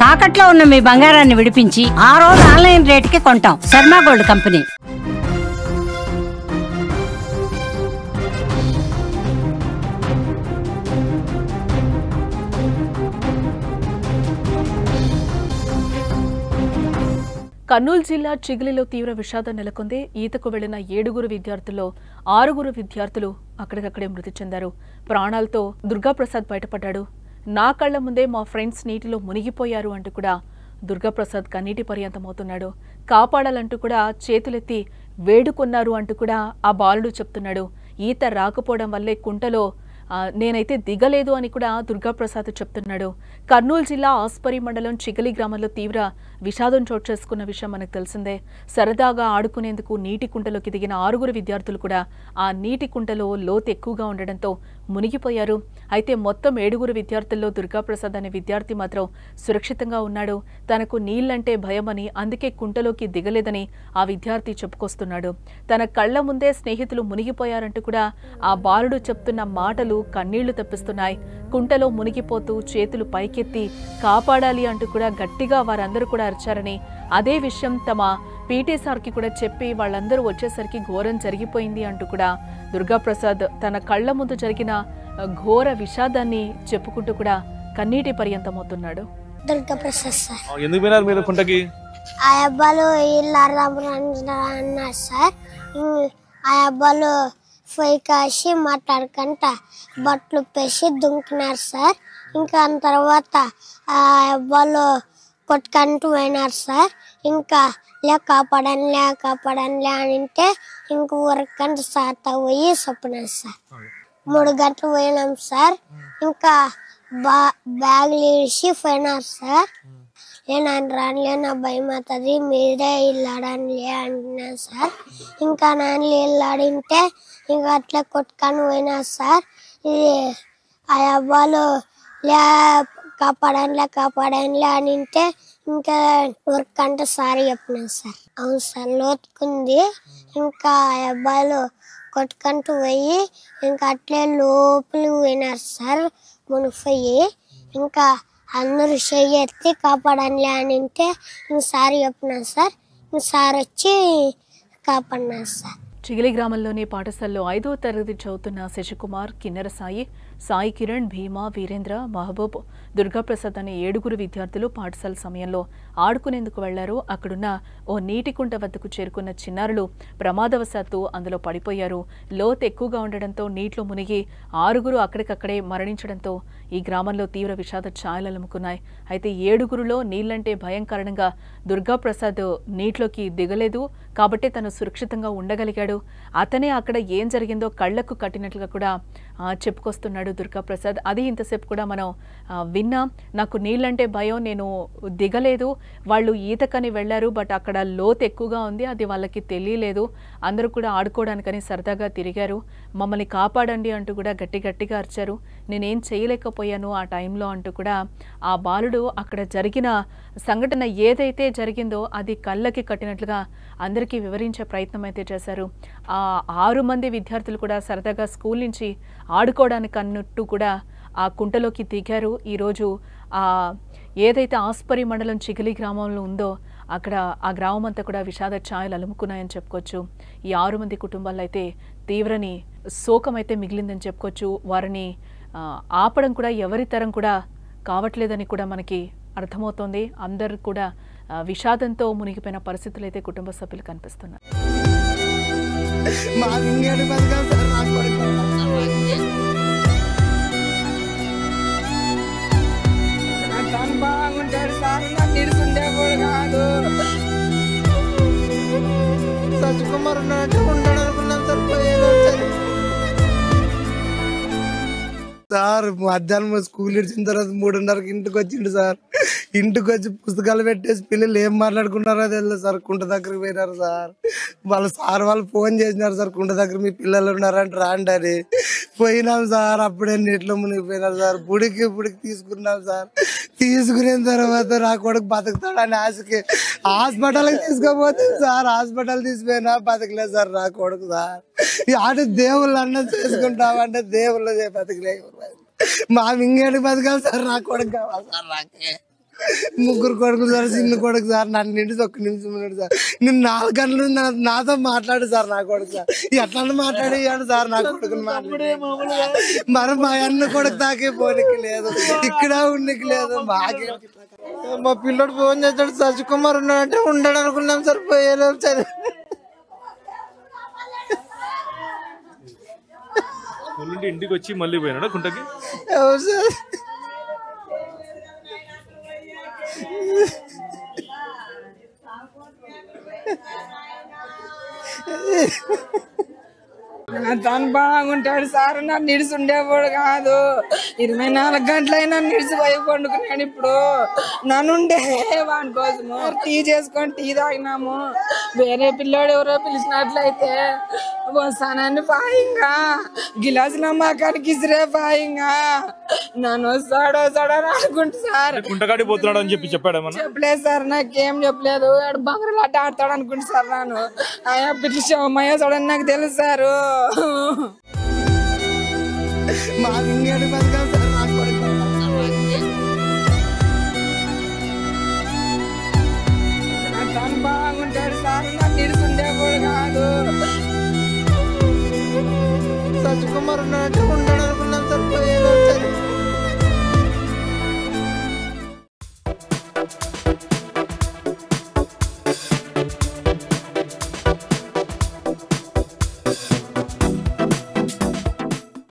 తాకట్లో ఉన్న మీ బంగారాన్ని విడిపించి ఆ రోజు ఆన్లైన్ రేటుకి కొంటాం. Sharma gold company. కర్నూలు జిల్లా చిగిలిలో తీవ్ర విషాదం నెలకొంది. ఈతకు వెళ్లిన 7 విద్యార్థుల్లో 6 విద్యార్థులు అక్కడికక్కడే మృతి చెందారు. ప్రాణాలతో దుర్గాప్రసాద్ బయటపడ్డాడు. నా కళ్ల ముందే మా ఫ్రెండ్స్ నీటిలో మునిగిపోయారు అంటూ కూడా దుర్గాప్రసాద్ కన్నీటి పర్యంతమవుతున్నాడు. కాపాడాలంటూ కూడా చేతులెత్తి వేడుకున్నారు అంటూ కూడా ఆ బాలుడు చెప్తున్నాడు. ఈత రాకపోవడం వల్లే కుంటలో నేనైతే దిగలేదు అని కూడా దుర్గాప్రసాద్ చెప్తున్నాడు. కర్నూలు జిల్లా ఆస్పరి మండలం చిగలి గ్రామంలో తీవ్ర విషాదం చోటు చేసుకున్న విషయం మనకు తెలిసిందే. సరదాగా ఆడుకునేందుకు నీటి కుంటలోకి దిగిన 6 విద్యార్థులు కూడా ఆ నీటి కుంటలో లోతు ఎక్కువగా ఉండడంతో మునిగిపోయారు. అయితే మొత్తం 7 విద్యార్థుల్లో దుర్గాప్రసాద్ అనే విద్యార్థి మాత్రం సురక్షితంగా ఉన్నాడు. తనకు నీళ్లంటే భయమని అందుకే కుంటలోకి దిగలేదని ఆ విద్యార్థి చెప్పుకొస్తున్నాడు. తన కళ్ల ముందే స్నేహితులు మునిగిపోయారంటూ కూడా ఆ బాలుడు చెప్తున్న మాటలు కన్నీళ్లు తెప్పిస్తున్నాయి. కుంటలో మునిగిపోతూ చేతులు పైకెత్తి కాపాడాలి అంటూ కూడా గట్టిగా వారందరూ కూడా అరిచారని, అదే విషయం తమ పీటీ సార్కి కూడా చెప్పి వాళ్ళందరూ వచ్చేసరికి ఘోరం జరిగిపోయింది అంటూ కూడా దుర్గాప్రసాద్ తన కళ్ల ముందు జరిగిన ఘోర విషాదాన్ని చెప్పుకుంటూ కూడా కన్నీటి పర్యంతమవుతున్నాడు. దుర్గాప్రసాద్ సార్ ఎందుకు పోయినారు మీరు కుంటకి? ఆ అబ్బాలు అన్నారు సార్. ఆ అబ్బాలు పొయ్యి కాసి మాట్లాడుకుంట బట్టలు పేసి దుంకినారు సార్. ఇంకా తర్వాత ఆ అబ్బాలు కొట్టుకుంటూ పోయినారు సార్. ఇంకా కాపాడనిలే అని అంటే ఇంక ఊరికంట సార్తో పోయి చెప్పినారు సార్. 3 గంటలు పోయినాం సార్. ఇంకా బ్యాగులు ఇడిచి పోయినారు సార్. నేను రానిలే, నా భయం అవుతుంది, మీరే ఇల్లాడనిలే అంటున్నాను సార్. ఇంకా నాన్న ఇల్లాడింటే ఇంకా అట్లా కొట్టుకొని పోయినా సార్. ఇది ఆ అబ్బాలు కాపాడనిలే అని అంటే ఇంకా ఊరికంటే సారీ చెప్పినాను సార్. అవును సార్, లోతుకుంది. ఇంకా ఆ అబ్బాయిలు కొట్టుకుంటూ పోయి ఇంకా అట్లే లోపలికి పోయినారు సార్ మునిగిపోయి. ఇంకా అందరూ చెయ్యి కాపాడనిలే అని అంటే ఇంక సారీ చెప్పినాను సార్. ఇంక సార్ వచ్చి కాపాడినారు సార్. చిగిలి గ్రామంలోని పాఠశాలలో 5వ తరగతి చదువుతున్న శశికుమార్, కిన్నెర సాయి కిరణ్, భీమా, వీరేంద్ర, మహబూబ్, దుర్గాప్రసాద్ అనే 7 విద్యార్థులు పాఠశాల సమయంలో ఆడుకునేందుకు వెళ్లారు. అక్కడున్న ఓ నీటి కుంట వద్దకు చేరుకున్న చిన్నారులు ప్రమాదవశాత్తు అందులో పడిపోయారు. లోతు ఎక్కువగా ఉండడంతో నీటిలో మునిగి 6 అక్కడికక్కడే మరణించడంతో ఈ గ్రామంలో తీవ్ర విషాద ఛాయలు అలుముకున్నాయి. అయితే 7 నీళ్లంటే భయం కారణంగా దుర్గాప్రసాద్ నీటిలోకి దిగలేదు కాబట్టి తను సురక్షితంగా ఉండగలిగాడు. అతనే అక్కడ ఏం జరిగిందో కళ్లకు కట్టినట్లుగా కూడా చెప్పుకొస్తున్నాడు దుర్గాప్రసాద్. అది ఇంతసేపు కూడా మనం విన్నాం. నాకు నీళ్ళంటే భయం, నేను దిగలేదు, వాళ్ళు ఈతకని వెళ్లారు, బట్ అక్కడ లోతు ఎక్కువగా ఉంది, అది వాళ్ళకి తెలియలేదు, అందరూ కూడా ఆడుకోవడానికని సరదాగా తిరిగారు, మమ్మల్ని కాపాడండి అంటూ కూడా గట్టిగా అరిచారు, నేనేం చేయలేకపోయాను ఆ టైంలో అంటూ కూడా ఆ బాలుడు అక్కడ జరిగిన సంఘటన ఏదైతే జరిగిందో అది కళ్ళకి కట్టినట్లుగా అందరికీ వివరించే ప్రయత్నం అయితే చేశారు. ఆ 6 మంది విద్యార్థులు కూడా సరదాగా స్కూల్ నుంచి ఆడుకోవడానికి అన్నట్టు కూడా ఆ కుంటలోకి దిగారు. ఈరోజు ఏదైతే ఆస్పరి మండలం చిగిలి గ్రామంలో ఉందో అక్కడ ఆ గ్రామం అంతా కూడా విషాద ఛాయలు అలుముకున్నాయని చెప్పుకోవచ్చు. ఈ 6 మంది కుటుంబాల్లో అయితే తీవ్రని శోకం అయితే మిగిలిందని చెప్పుకోవచ్చు. వారిని ఆపడం కూడా ఎవరి తరం కూడా కావట్లేదని కూడా మనకి అర్థమవుతోంది. అందరూ కూడా విషాదంతో మునిగిపోయిన పరిస్థితులు అయితే కుటుంబ సభ్యులు కనిపిస్తున్నారు. బాగుంటాడు సార్, నన్ను ఇడుచుండేవాడు కాదు. సత్యకుమార్ ఉన్నట్టు ఉంటాడు అనుకున్నాం సార్. మధ్యాహ్నం స్కూల్ ఇచ్చిన తర్వాత 3:30కి ఇంటికి వచ్చిండు సార్. ఇంటికి వచ్చి పుస్తకాలు పెట్టేసి పిల్లలు ఏం మాట్లాడుకున్నారో తెలియదు సార్. కుంట దగ్గరికి పోయినారు సార్. వాళ్ళు ఫోన్ చేసినారు సార్, కుంట దగ్గర మీ పిల్లలు ఉన్నారంటే రాండి అని. పోయినాం సార్, అప్పుడే నీటిలో మునిగిపోయినారు సార్. బుడికి తీసుకున్నాం సార్. తీసుకున్న తర్వాత నా కొడుకు బతుకుతాడని ఆశకి హాస్పిటల్కి తీసుకోపోతే సార్, హాస్పిటల్ తీసిపోయినా బతకలేదు సార్ నా కొడుకు సార్. అంటే దేవుళ్ళు అన్న చేసుకుంటామంటే దేవుళ్ళు బతకలేదు. మా ఇంకేంటి బతకాలి సార్, నా కొడుకు కావాలి సార్. నాకే ముగ్గురు కొడుకులు సార్, చిన్న కొడుకు సార్. నన్ను నిండి ఒక్క నిమిషం ఉన్నాడు సార్. నేను 4 గంటలు నాతో మాట్లాడు సార్. నా కొడుకు సార్ ఎట్లా మాట్లాడేయాడు సార్. నా కొడుకుని మరి మా అన్న కొడుకు తాకే పోనీకి లేదు, ఇక్కడ ఉన్నకి లేదు. మాకే మా పిల్లడు ఫోన్ చేస్తాడు, శశికుమార్ ఉన్నాడంటే ఉండడు అనుకున్నాం సార్. పోయేలోపు చదివి స్కూల్ నుండి ఇంటికి వచ్చి మళ్ళీ పోయినాడా కుంటకి? ఎవరు సార్? తను బాగుంటాడు సార్. నన్ను నిడిసి ఉండేవాడు కాదు. 24 గంటలైనా నిడిసిపోయి పండుకున్నాడు. ఇప్పుడు నన్ను ఉండే వాడి కోసము టీ చేసుకొని టీ తాగినాము. వేరే పిల్లోడు ఎవరో పిలిచినట్లయితే వస్తానని పాయింగా గిలాసు నమ్మకానికి ఇసిరే పాయింగా నన్ను వస్తాడో అని అనుకుంటా సార్. కుంటకాడి పోతున్నాడు అని చెప్పాడు. చెప్పలేదు సార్, నాకేం చెప్పలేదు. ఆడు బంగారులాట ఆడతాడు అనుకుంటా సార్. నన్ను ఆయా పిలిచి శవమయ్య చూడని నాకు తెలుసు సారు. మాకు ఇంకేడు బతకాలి సార్. నా కొడుకు తను బాగుంటాడు సార్. నన్ను నిడుచుండేవాడు కాదు. శశికుమార్ ఉన్నాడంటే ఉండడు